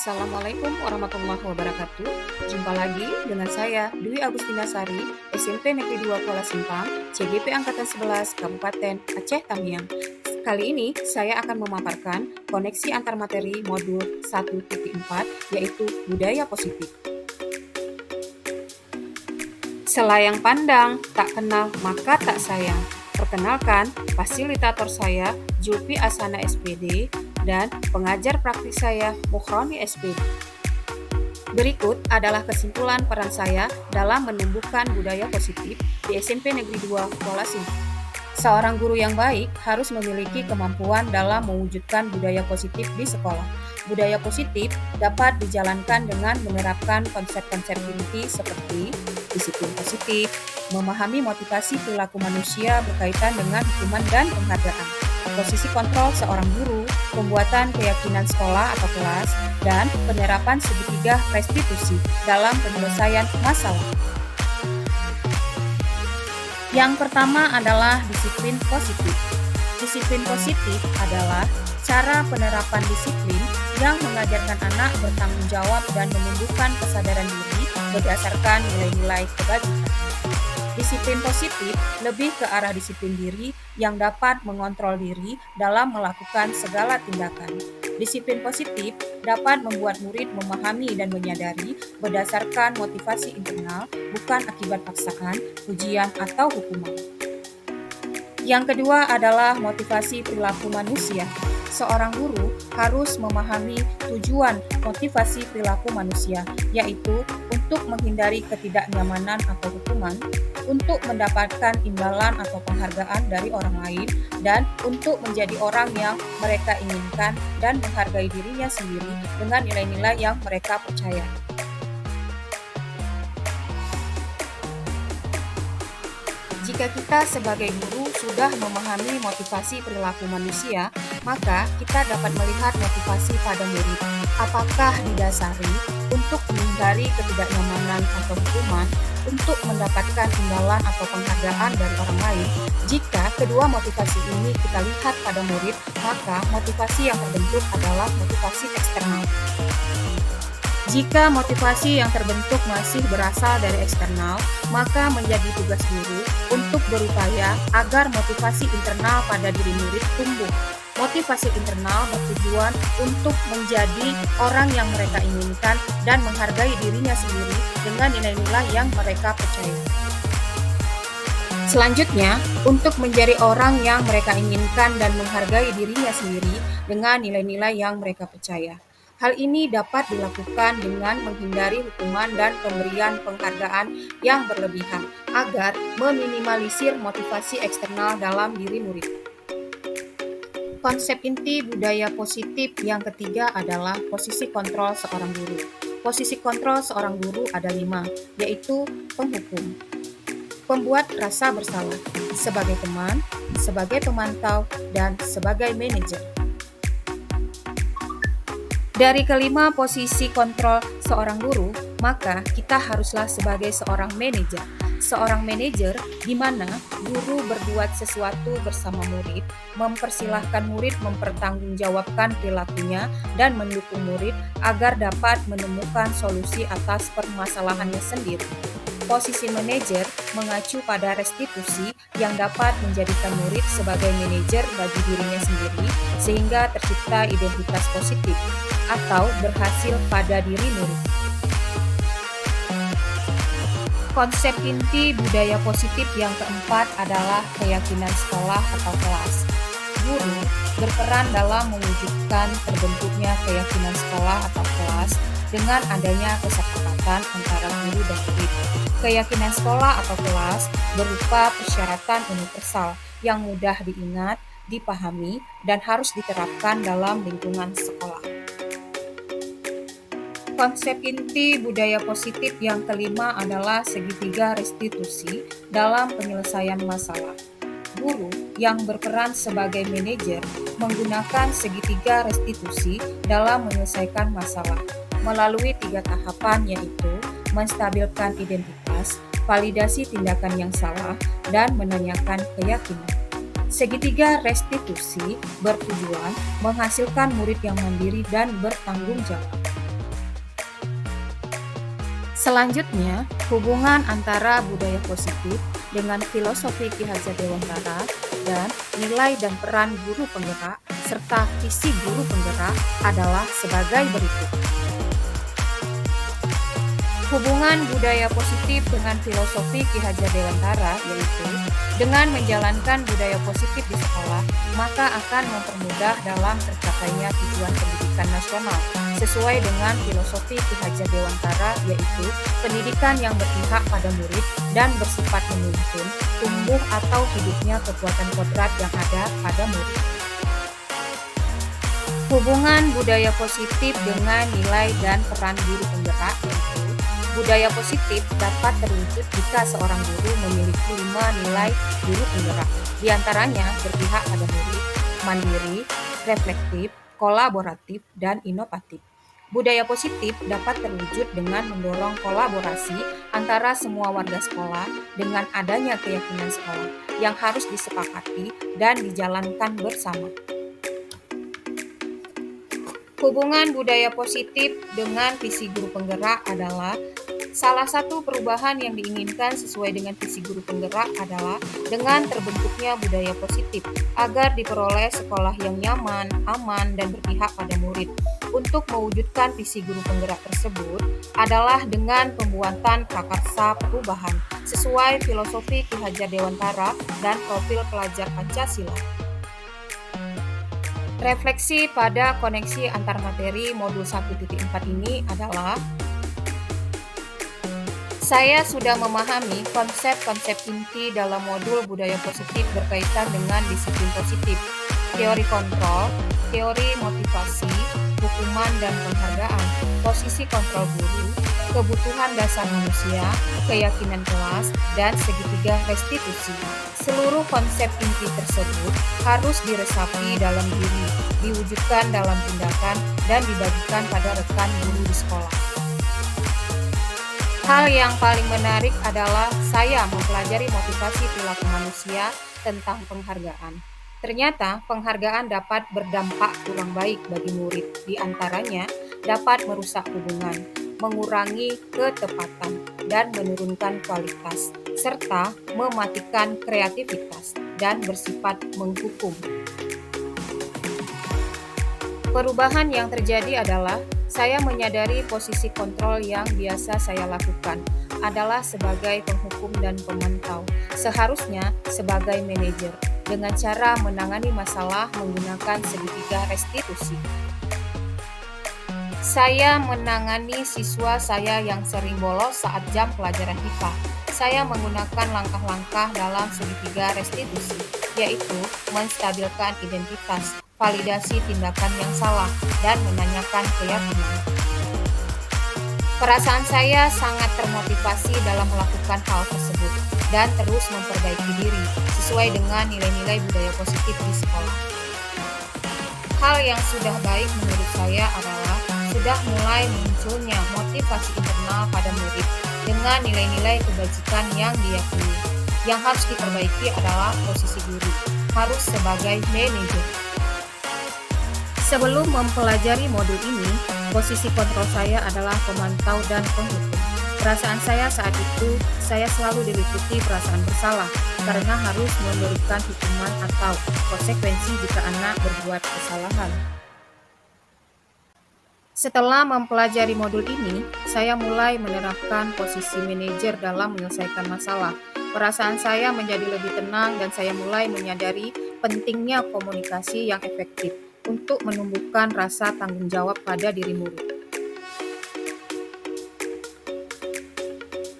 Assalamualaikum warahmatullahi wabarakatuh. Jumpa lagi dengan saya, Dwi Agustina Sari, SMP Negeri 2 Kuala Simpang, CGP Angkatan 11, Kabupaten Aceh Tamiang. Kali ini saya akan memaparkan koneksi antar materi modul 1.4, yaitu budaya positif. Selayang pandang, tak kenal maka tak sayang. Perkenalkan, fasilitator saya, Julfi Asana SPD, dan pengajar praktik saya, Mukhroni SPD. Berikut adalah kesimpulan peran saya dalam menumbuhkan budaya positif di SMP Negeri 2 Kuala Simpang. Seorang guru yang baik harus memiliki kemampuan dalam mewujudkan budaya positif di sekolah. Budaya positif dapat dijalankan dengan menerapkan konsep-konsep inti seperti disiplin positif, memahami motivasi perilaku manusia berkaitan dengan hukuman dan penghargaan, posisi kontrol seorang guru, pembuatan keyakinan sekolah atau kelas, dan penerapan segitiga restitusi dalam penyelesaian masalah. Yang pertama adalah disiplin positif. Disiplin positif adalah cara penerapan disiplin yang mengajarkan anak bertanggung jawab dan menumbuhkan kesadaran diri berdasarkan nilai-nilai kebajikan. Disiplin positif lebih ke arah disiplin diri yang dapat mengontrol diri dalam melakukan segala tindakan. Disiplin positif dapat membuat murid memahami dan menyadari berdasarkan motivasi internal, bukan akibat paksaan, ujian, atau hukuman. Yang kedua adalah motivasi perilaku manusia. Seorang guru harus memahami tujuan motivasi perilaku manusia, yaitu untuk menghindari ketidaknyamanan atau hukuman, untuk mendapatkan imbalan atau penghargaan dari orang lain, dan untuk menjadi orang yang mereka inginkan dan menghargai dirinya sendiri dengan nilai-nilai yang mereka percaya. Jika kita sebagai guru sudah memahami motivasi perilaku manusia, maka kita dapat melihat motivasi pada murid. Apakah didasari untuk menghindari ketidaknyamanan atau hukuman, untuk mendapatkan imbalan atau penghargaan dari orang lain? Jika kedua motivasi ini kita lihat pada murid, maka motivasi yang terbentuk adalah motivasi eksternal. Jika motivasi yang terbentuk masih berasal dari eksternal, maka menjadi tugas guru untuk berupaya agar motivasi internal pada diri murid tumbuh. Motivasi internal bertujuan untuk menjadi orang yang mereka inginkan dan menghargai dirinya sendiri dengan nilai-nilai yang mereka percaya. Selanjutnya, untuk menjadi orang yang mereka inginkan dan menghargai dirinya sendiri dengan nilai-nilai yang mereka percaya. Hal ini dapat dilakukan dengan menghindari hukuman dan pemberian penghargaan yang berlebihan agar meminimalisir motivasi eksternal dalam diri murid. Konsep inti budaya positif yang ketiga adalah posisi kontrol seorang guru. Posisi kontrol seorang guru ada 5, yaitu penghukum, pembuat rasa bersalah, sebagai teman, sebagai pemantau, dan sebagai manajer. Dari kelima posisi kontrol seorang guru, maka kita haruslah sebagai seorang manajer. Seorang manajer di mana guru berbuat sesuatu bersama murid, mempersilahkan murid mempertanggungjawabkan perilakunya dan mendukung murid agar dapat menemukan solusi atas permasalahannya sendiri. Posisi manajer mengacu pada restitusi yang dapat menjadikan murid sebagai manajer bagi dirinya sendiri sehingga tercipta identitas positif atau berhasil pada diri murid. Konsep inti budaya positif yang keempat adalah keyakinan sekolah atau kelas. Guru berperan dalam mewujudkan terbentuknya keyakinan sekolah atau kelas dengan adanya kesepakatan antara guru dan murid. Keyakinan sekolah atau kelas berupa persyaratan universal yang mudah diingat, dipahami, dan harus diterapkan dalam lingkungan sekolah. Konsep inti budaya positif yang kelima adalah segitiga restitusi dalam penyelesaian masalah. Guru yang berperan sebagai manajer menggunakan segitiga restitusi dalam menyelesaikan masalah melalui 3 tahapan, yaitu menstabilkan identitas, validasi tindakan yang salah, dan menanyakan keyakinan. Segitiga restitusi bertujuan menghasilkan murid yang mandiri dan bertanggung jawab. Selanjutnya, hubungan antara budaya positif dengan filosofi Ki Hajar Dewantara dan nilai dan peran guru penggerak serta visi guru penggerak adalah sebagai berikut. Hubungan budaya positif dengan filosofi Ki Hajar Dewantara yaitu dengan menjalankan budaya positif di sekolah, maka akan mempermudah dalam tercapainya tujuan pendidikan nasional sesuai dengan filosofi Ki Hajar Dewantara yaitu pendidikan yang berpihak pada murid dan bersifat menuntun tumbuh atau hidupnya kekuatan kodrat yang ada pada murid. Hubungan budaya positif dengan nilai dan peran guru penggerak yaitu budaya positif dapat terwujud jika seorang guru memiliki 5 nilai guru penggerak. Di antaranya berpihak pada murid, mandiri, reflektif, kolaboratif, dan inovatif. Budaya positif dapat terwujud dengan mendorong kolaborasi antara semua warga sekolah dengan adanya keyakinan sekolah yang harus disepakati dan dijalankan bersama. Hubungan budaya positif dengan visi guru penggerak adalah salah satu perubahan yang diinginkan sesuai dengan visi guru penggerak adalah dengan terbentuknya budaya positif agar diperoleh sekolah yang nyaman, aman, dan berpihak pada murid. Untuk mewujudkan visi guru penggerak tersebut adalah dengan pembuatan prakarsa perubahan sesuai filosofi Ki Hajar Dewantara dan profil pelajar Pancasila. Refleksi pada koneksi antar materi modul 1.4 ini adalah saya sudah memahami konsep-konsep inti dalam modul budaya positif berkaitan dengan disiplin positif, teori kontrol, teori motivasi, hukuman dan penghargaan, posisi kontrol guru, kebutuhan dasar manusia, keyakinan kelas, dan segitiga restitusi. Seluruh konsep inti tersebut harus diresapi dalam diri, diwujudkan dalam tindakan, dan dibagikan pada rekan guru di sekolah. Hal yang paling menarik adalah saya mempelajari motivasi perilaku manusia tentang penghargaan. Ternyata penghargaan dapat berdampak kurang baik bagi murid, di antaranya dapat merusak hubungan, mengurangi ketepatan, dan menurunkan kualitas, serta mematikan kreativitas dan bersifat menghukum. Perubahan yang terjadi adalah saya menyadari posisi kontrol yang biasa saya lakukan adalah sebagai penghukum dan pemantau, seharusnya sebagai manajer, dengan cara menangani masalah menggunakan segitiga restitusi. Saya menangani siswa saya yang sering bolos saat jam pelajaran IPA. Saya menggunakan langkah-langkah dalam segitiga restitusi, yaitu menstabilkan identitas, validasi tindakan yang salah, dan menanyakan keyakinan. Perasaan saya sangat termotivasi dalam melakukan hal tersebut dan terus memperbaiki diri sesuai dengan nilai-nilai budaya positif di sekolah. Hal yang sudah baik menurut saya adalah sudah mulai munculnya motivasi internal pada murid dengan nilai-nilai kebajikan yang diyakini. Yang harus diperbaiki adalah posisi guru, harus sebagai manajer. Sebelum mempelajari modul ini, posisi kontrol saya adalah pemantau dan penghukum. Perasaan saya saat itu, saya selalu diliputi perasaan bersalah karena harus memberikan hukuman atau konsekuensi jika anak berbuat kesalahan. Setelah mempelajari modul ini, saya mulai menerapkan posisi manajer dalam menyelesaikan masalah. Perasaan saya menjadi lebih tenang dan saya mulai menyadari pentingnya komunikasi yang efektif untuk menumbuhkan rasa tanggung jawab pada diri murid.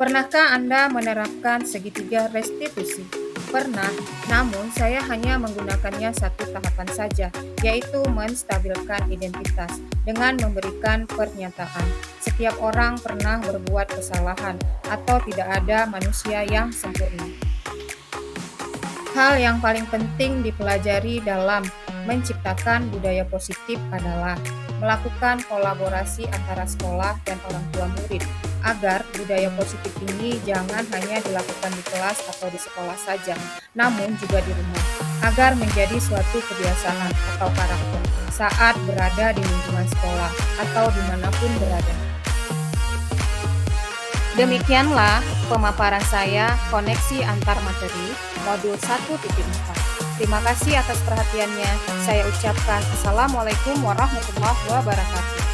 Pernahkah Anda menerapkan segitiga restitusi? Pernah, namun saya hanya menggunakannya satu tahapan saja, yaitu menstabilkan identitas dengan memberikan pernyataan. Setiap orang pernah berbuat kesalahan atau tidak ada manusia yang sempurna. Hal yang paling penting dipelajari dalam menciptakan budaya positif adalah melakukan kolaborasi antara sekolah dan orang tua murid, agar budaya positif ini jangan hanya dilakukan di kelas atau di sekolah saja, namun juga di rumah, agar menjadi suatu kebiasaan atau karakter saat berada di lingkungan sekolah atau dimanapun berada. Demikianlah pemaparan saya koneksi antar materi modul 1.4. Terima kasih atas perhatiannya. Saya ucapkan Assalamualaikum warahmatullahi wabarakatuh.